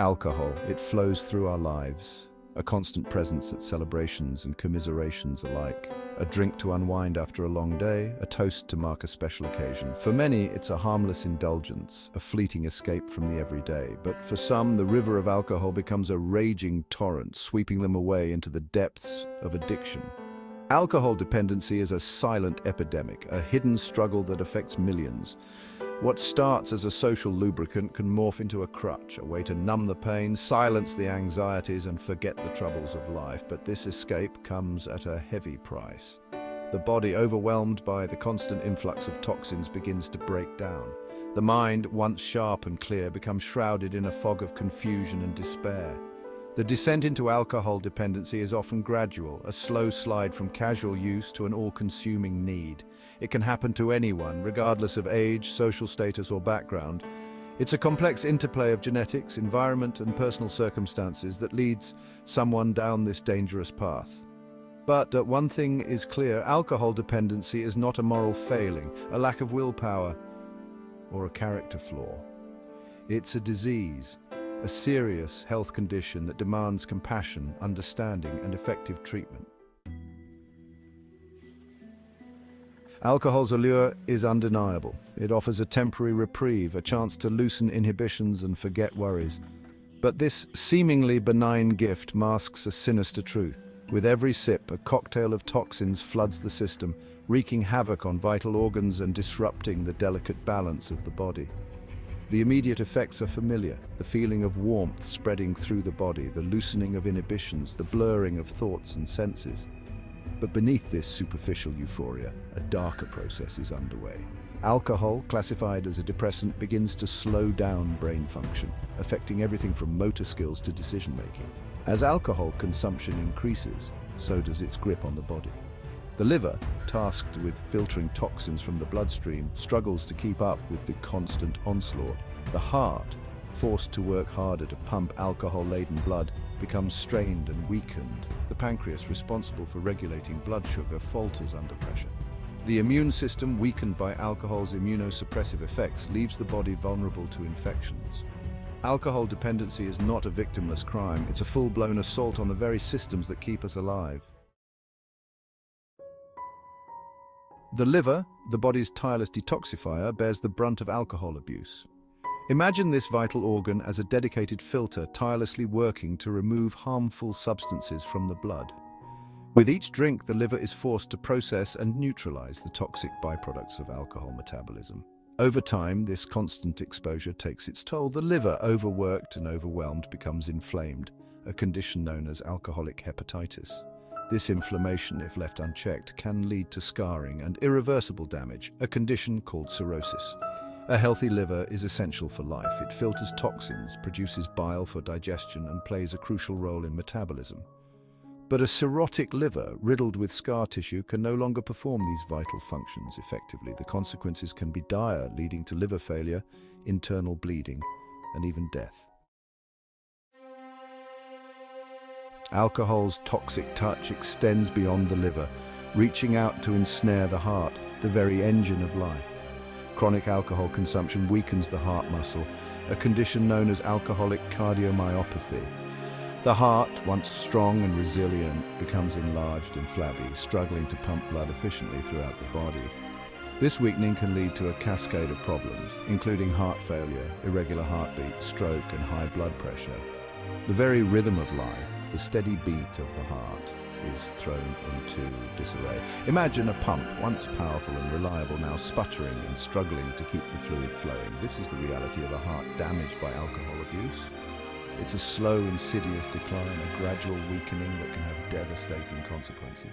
Alcohol, it flows through our lives, a constant presence at celebrations and commiserations alike. A drink to unwind after a long day, a toast to mark a special occasion. For many, it's a harmless indulgence, a fleeting escape from the everyday. But for some, the river of alcohol becomes a raging torrent, sweeping them away into the depths of addiction. Alcohol dependency is a silent epidemic, a hidden struggle that affects millions. What starts as a social lubricant can morph into a crutch, a way to numb the pain, silence the anxieties, and forget the troubles of life. But this escape comes at a heavy price. The body, overwhelmed by the constant influx of toxins, begins to break down. The mind, once sharp and clear, becomes shrouded in a fog of confusion and despair. The descent into alcohol dependency is often gradual, a slow slide from casual use to an all-consuming need. It can happen to anyone, regardless of age, social status, or background. It's a complex interplay of genetics, environment, and personal circumstances that leads someone down this dangerous path. But one thing is clear: alcohol dependency is not a moral failing, a lack of willpower, or a character flaw. It's a disease, a serious health condition that demands compassion, understanding, and effective treatment. Alcohol's allure is undeniable. It offers a temporary reprieve, a chance to loosen inhibitions and forget worries. But this seemingly benign gift masks a sinister truth. With every sip, a cocktail of toxins floods the system, wreaking havoc on vital organs and disrupting the delicate balance of the body. The immediate effects are familiar: the feeling of warmth spreading through the body, the loosening of inhibitions, the blurring of thoughts and senses. But beneath this superficial euphoria, a darker process is underway. Alcohol, classified as a depressant, begins to slow down brain function, affecting everything from motor skills to decision-making. As alcohol consumption increases, so does its grip on the body. The liver, tasked with filtering toxins from the bloodstream, struggles to keep up with the constant onslaught. The heart, forced to work harder to pump alcohol-laden blood, becomes strained and weakened. The pancreas, responsible for regulating blood sugar, falters under pressure. The immune system, weakened by alcohol's immunosuppressive effects, leaves the body vulnerable to infections. Alcohol dependency is not a victimless crime. It's a full-blown assault on the very systems that keep us alive. The liver, the body's tireless detoxifier, bears the brunt of alcohol abuse. Imagine this vital organ as a dedicated filter tirelessly working to remove harmful substances from the blood. With each drink, the liver is forced to process and neutralize the toxic byproducts of alcohol metabolism. Over time, this constant exposure takes its toll. The liver, overworked and overwhelmed, becomes inflamed, a condition known as alcoholic hepatitis. This inflammation, if left unchecked, can lead to scarring and irreversible damage, a condition called cirrhosis. A healthy liver is essential for life. It filters toxins, produces bile for digestion, and plays a crucial role in metabolism. But a cirrhotic liver, riddled with scar tissue, can no longer perform these vital functions effectively. The consequences can be dire, leading to liver failure, internal bleeding, and even death. Alcohol's toxic touch extends beyond the liver, reaching out to ensnare the heart, the very engine of life. Chronic alcohol consumption weakens the heart muscle, a condition known as alcoholic cardiomyopathy. The heart, once strong and resilient, becomes enlarged and flabby, struggling to pump blood efficiently throughout the body. This weakening can lead to a cascade of problems, including heart failure, irregular heartbeat, stroke, and high blood pressure. The very rhythm of life, the steady beat of the heart, is thrown into disarray. Imagine a pump, once powerful and reliable, now sputtering and struggling to keep the fluid flowing. This is the reality of a heart damaged by alcohol abuse. It's a slow, insidious decline, a gradual weakening that can have devastating consequences.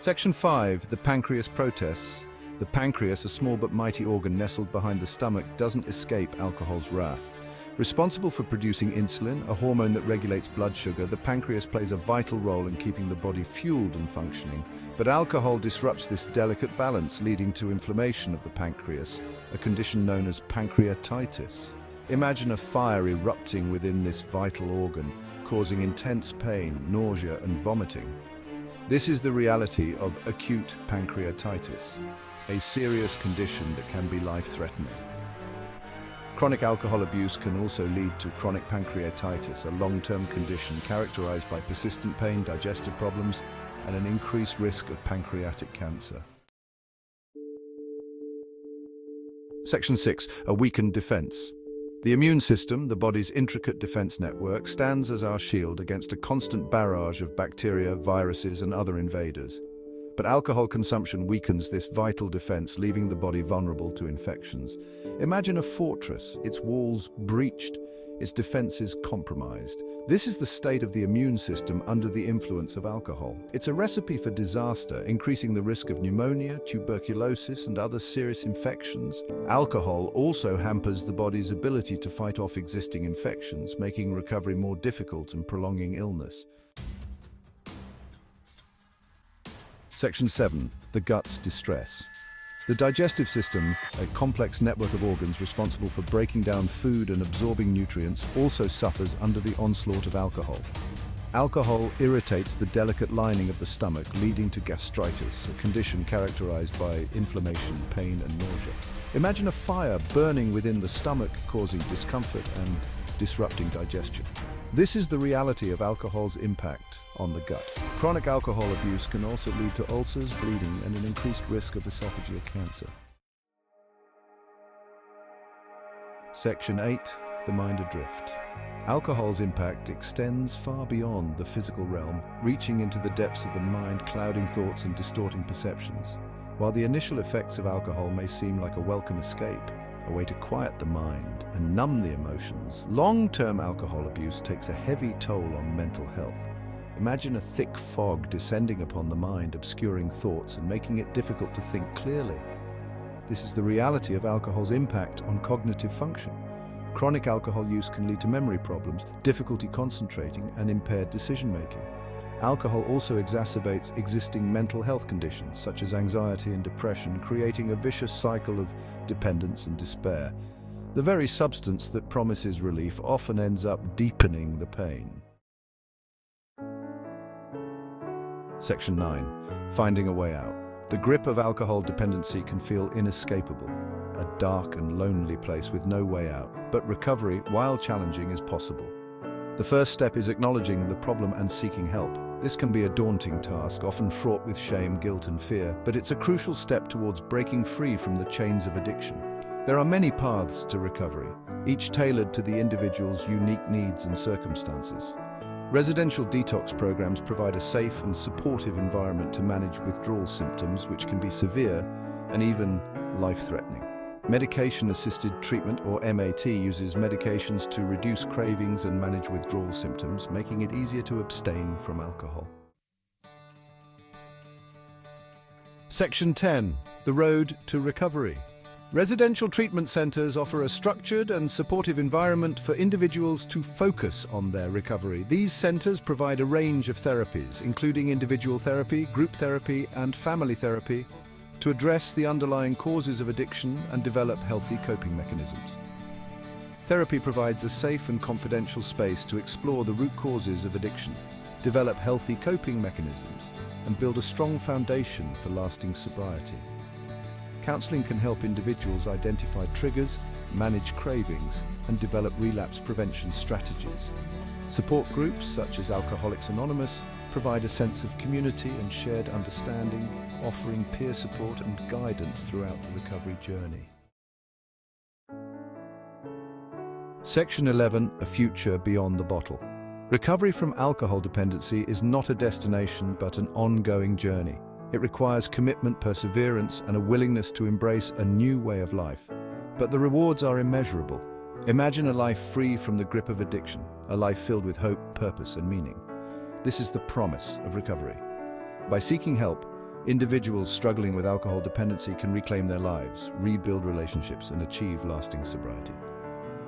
Section 5. The pancreas protests. The pancreas, a small but mighty organ nestled behind the stomach, doesn't escape alcohol's wrath. Responsible for producing insulin, a hormone that regulates blood sugar, the pancreas plays a vital role in keeping the body fueled and functioning. But alcohol disrupts this delicate balance, leading to inflammation of the pancreas, a condition known as pancreatitis. Imagine a fire erupting within this vital organ, causing intense pain, nausea, and vomiting. This is the reality of acute pancreatitis, a serious condition that can be life-threatening. Chronic alcohol abuse can also lead to chronic pancreatitis, a long-term condition characterized by persistent pain, digestive problems, and an increased risk of pancreatic cancer. Section 6. A weakened defense. The immune system, the body's intricate defense network, stands as our shield against a constant barrage of bacteria, viruses, and other invaders. But alcohol consumption weakens this vital defense, leaving the body vulnerable to infections. Imagine a fortress, its walls breached, its defenses compromised. This is the state of the immune system under the influence of alcohol. It's a recipe for disaster, increasing the risk of pneumonia, tuberculosis, and other serious infections. Alcohol also hampers the body's ability to fight off existing infections, making recovery more difficult and prolonging illness. Section 7. The gut's distress. The digestive system, a complex network of organs responsible for breaking down food and absorbing nutrients, also suffers under the onslaught of alcohol. Alcohol irritates the delicate lining of the stomach, leading to gastritis, a condition characterized by inflammation, pain, and nausea. Imagine a fire burning within the stomach, causing discomfort and disrupting digestion. This is the reality of alcohol's impact on the gut. Chronic alcohol abuse can also lead to ulcers, bleeding, and an increased risk of esophageal cancer. Section 8. The mind adrift. Alcohol's impact extends far beyond the physical realm, reaching into the depths of the mind, clouding thoughts and distorting perceptions. While the initial effects of alcohol may seem like a welcome escape, a way to quiet the mind and numb the emotions, long-term alcohol abuse takes a heavy toll on mental health. Imagine a thick fog descending upon the mind, obscuring thoughts and making it difficult to think clearly. This is the reality of alcohol's impact on cognitive function. Chronic alcohol use can lead to memory problems, difficulty concentrating, and impaired decision-making. Alcohol also exacerbates existing mental health conditions, such as anxiety and depression, creating a vicious cycle of dependence and despair. The very substance that promises relief often ends up deepening the pain. Section 9. Finding a way out. The grip of alcohol dependency can feel inescapable, a dark and lonely place with no way out. But recovery, while challenging, is possible. The first step is acknowledging the problem and seeking help. This can be a daunting task, often fraught with shame, guilt, and fear, but it's a crucial step towards breaking free from the chains of addiction. There are many paths to recovery, each tailored to the individual's unique needs and circumstances. Residential detox programs provide a safe and supportive environment to manage withdrawal symptoms, which can be severe and even life-threatening. Medication-assisted treatment, or MAT, uses medications to reduce cravings and manage withdrawal symptoms, making it easier to abstain from alcohol. Section 10. The road to recovery. Residential treatment centers offer a structured and supportive environment for individuals to focus on their recovery. These centers provide a range of therapies, including individual therapy, group therapy, and family therapy, to address the underlying causes of addiction and develop healthy coping mechanisms. Therapy provides a safe and confidential space to explore the root causes of addiction, develop healthy coping mechanisms, and build a strong foundation for lasting sobriety. Counseling can help individuals identify triggers, manage cravings, and develop relapse prevention strategies. Support groups such as Alcoholics Anonymous provide a sense of community and shared understanding, offering peer support and guidance throughout the recovery journey. Section 11. A future beyond the bottle. Recovery from alcohol dependency is not a destination but an ongoing journey. It requires commitment, perseverance, and a willingness to embrace a new way of life. But the rewards are immeasurable. Imagine a life free from the grip of addiction, a life filled with hope, purpose, and meaning. This is the promise of recovery. By seeking help, individuals struggling with alcohol dependency can reclaim their lives, rebuild relationships, and achieve lasting sobriety.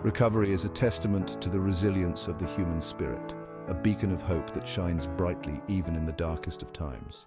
Recovery is a testament to the resilience of the human spirit, a beacon of hope that shines brightly even in the darkest of times.